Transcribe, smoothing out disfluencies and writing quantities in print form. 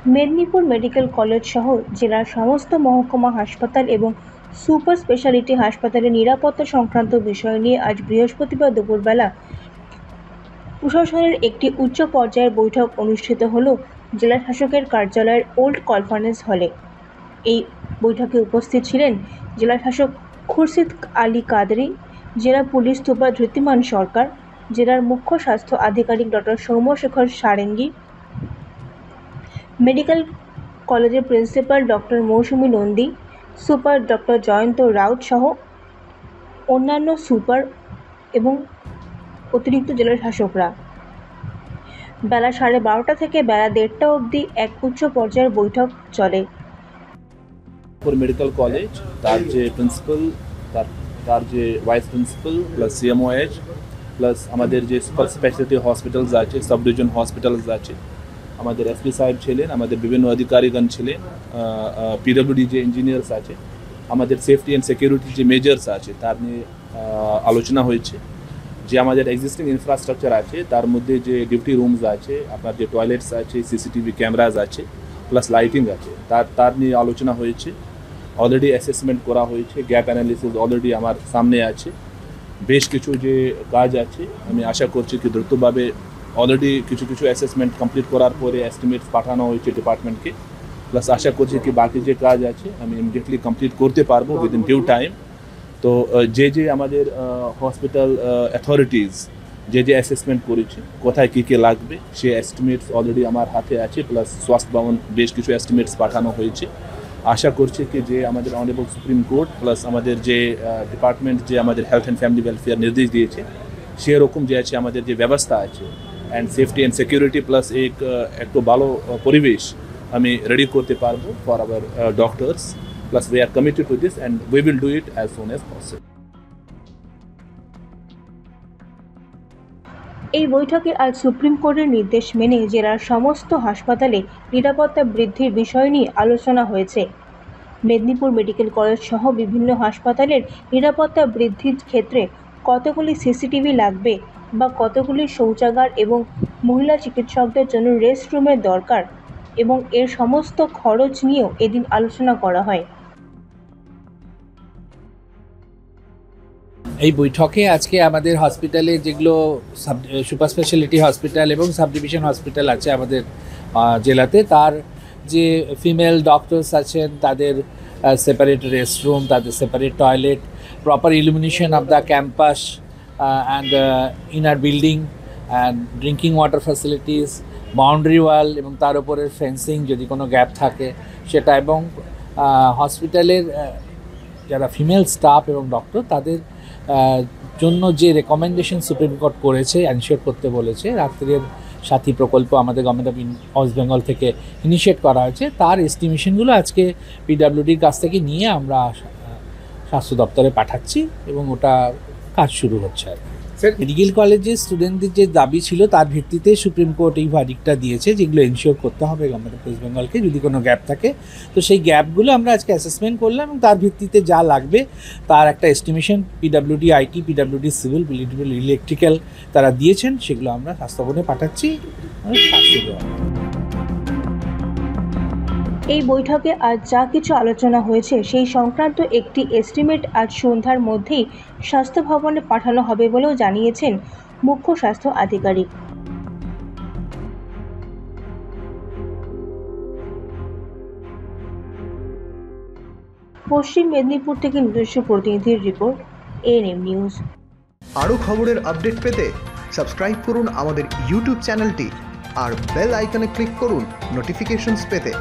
Medinipur medical college সহ জেলার সমস্ত মহকুমা হাসপাতাল এবং সুপার স্পেশালিটি হাসপাতালের নিরাপত্তা সংক্রান্ত বিষয় নিয়ে আজ বৃহস্পতিবার দুপুরবেলা প্রশাসনের একটি উচ্চ পর্যায়ের বৈঠক অনুষ্ঠিত হল জেলা শাসকের কার্যালয়ের ওল্ড কনফারেন্স হলে। এই বৈঠকে উপস্থিত ছিলেন জেলা শাসক খুরশিদ আলী কাদরি, জেলা পুলিশ সুপার ধৃতিমান সরকার, জেলার মুখ্য স্বাস্থ্য আধিকারিক ডক্টর সৌম্যশেখর সারেঙ্গী, মেডিকেল কলেজের প্রিন্সিপাল ডক্টর মৌসুমী নন্দী, সুপার ডক্টর জয়ন্ত রাউত সহ অন্যান্য সুপার এবং অতিরিক্ত জেলা শাসকরা। বেলা 12:30 থেকে বেলা 1:30 অবধি এক উচ্চ পর্যায়ের বৈঠক চলে। মেডিকেল কলেজ তার যে প্রিন্সিপাল, তার যে vice principal plus CMOH plus আমাদের যে সুপার স্পেশালিটি হসপিটালস আছে, সাব ডিভিশন হসপিটালস আছে, আমাদের এসপি সাহেব ছিলেন, আমাদের বিভিন্ন অধিকারীগণ ছিলেন, পিডব্লিউডি যে ইঞ্জিনিয়ার্স আছে, আমাদের সেফটি অ্যান্ড সিকিউরিটি যে মেজার্স আছে তার নিয়ে আলোচনা হয়েছে। যে আমাদের এক্সিস্টিং ইনফ্রাস্ট্রাকচার আছে তার মধ্যে যে ডিউটি রুমস আছে, আপনার যে টয়লেটস আছে, সিসিটিভি ক্যামেরাজ আছে, প্লাস লাইটিং আছে, তার নিয়ে আলোচনা হয়েছে। অলরেডি অ্যাসেসমেন্ট করা হয়েছে, গ্যাপ অ্যানালিসিস অলরেডি আমার সামনে আছে। বেশ কিছু যে কাজ আছে, আমি আশা করছি কি দ্রুতভাবে অলরেডি কিছু অ্যাসেসমেন্ট কমপ্লিট করার পরে এস্টিমেটস পাঠানো হয়েছে ডিপার্টমেন্টকে। প্লাস আশা করছি কি বাকি যে কাজ আছে আমি ইমিডিয়েটলি কমপ্লিট করতে পারবো উইদিন ডিউ টাইম। তো যে আমাদের হসপিটাল অথরিটিস যে অ্যাসেসমেন্ট করেছে, কোথায় কী লাগবে সে এস্টিমেটস অলরেডি আমার হাতে আছে, প্লাস স্বাস্থ্য ভবন বেশ কিছু এস্টিমেটস পাঠানো হয়েছে। আশা করছি কি যে আমাদের অনারেবল সুপ্রিম কোর্ট প্লাস আমাদের যে ডিপার্টমেন্ট যে আমাদের হেলথ অ্যান্ড ফ্যামিলি ওয়েলফেয়ার নির্দেশ দিয়েছে সেরকম যে আছে আমাদের যে ব্যবস্থা আছে and safety and security plus একটু ভালো পরিবেশ আমি রেডি করতে পারবো for our doctors. Plus we are committed to this and we will do it as soon as possible. এই বৈঠকে আজ সুপ্রিম কোর্টের নির্দেশ মেনে জেলার সমস্ত হাসপাতালে নিরাপত্তা বৃদ্ধির বিষয় নিয়ে আলোচনা হয়েছে। মেদিনীপুর মেডিকেল কলেজ সহ বিভিন্ন হাসপাতালের নিরাপত্তা বৃদ্ধির ক্ষেত্রে কতগুলি সিসিটিভি লাগবে বা কতগুলি শৌচাগার এবং মহিলা চিকিৎসকদের জন্য রেস্টরুমের দরকার এবং এর সমস্ত খরচ নিয়েও এদিন আলোচনা করা হয়। এই বৈঠকে আজকে আমাদের হসপিটালে যেগুলো সুপার স্পেশালিটি হসপিটাল এবং সাব ডিভিশন হসপিটাল আছে আমাদের জেলাতে, তার যে ফিমেল ডক্টরস আছেন তাদের সেপারেট রেস্টরুম, তাদের separate toilet, proper illumination of the campus and inner building and drinking water facilities, boundary wall এবং তার উপরে ফেন্সিং যদি কোনো গ্যাপ থাকে সেটা, এবং হসপিটালের যারা ফিমেল স্টাফ এবং ডক্টর তাদের জন্য যে রেকমেন্ডেশন সুপ্রিম কোর্ট করেছে এনশিওর করতে বলেছে, রাত্রের সাথী প্রকল্প আমাদের গভর্নমেন্ট অফ ওয়েস্ট বেঙ্গল থেকে ইনিশিয়েট করা হয়েছে, তার এস্টিমেশনগুলো আজকে পিডব্লিউডির কাছ থেকে নিয়ে আমরা স্বাস্থ্য দপ্তরে পাঠাচ্ছি এবং ওটা কাজ শুরু হচ্ছে। আর মেডিকেল কলেজের স্টুডেন্টদের যে দাবি ছিল তার ভিত্তিতে সুপ্রিম কোর্ট এই ভার্ডিক্টটা দিয়েছে, যেগুলো এনশিওর করতে হবে গভর্নমেন্ট অফ ওয়েস্ট বেঙ্গলকে যদি কোনো গ্যাপ থাকে। তো সেই গ্যাপগুলো আমরা আজকে অ্যাসেসমেন্ট করলাম এবং তার ভিত্তিতে যা লাগবে তার একটা estimation PWD IT, PWD civil, electrical তারা দিয়েছেন, সেগুলো আমরা স্বাস্থ্য ভবনে পাঠাচ্ছি। এই বৈঠকে আজ যা কিছু আলোচনা হয়েছে সেই সংক্রান্ত একটি এস্টিমেট আজ সন্ধ্যার মধ্যেই স্বাস্থ্য ভবনে পাঠানো হবে বলেও জানিয়েছেন মুখ্য স্বাস্থ্য আধিকারিক। পশ্চিম মেদিনীপুর থেকে নিজস্ব প্রতিনিধির রিপোর্ট, এএনএম নিউজ। আরও খবরের আপডেট পেতে সাবস্ক্রাইব করুন আমাদের ইউটিউব চ্যানেলটি আর বেল আইকনে ক্লিক করুন নোটিফিকেশনস পেতে।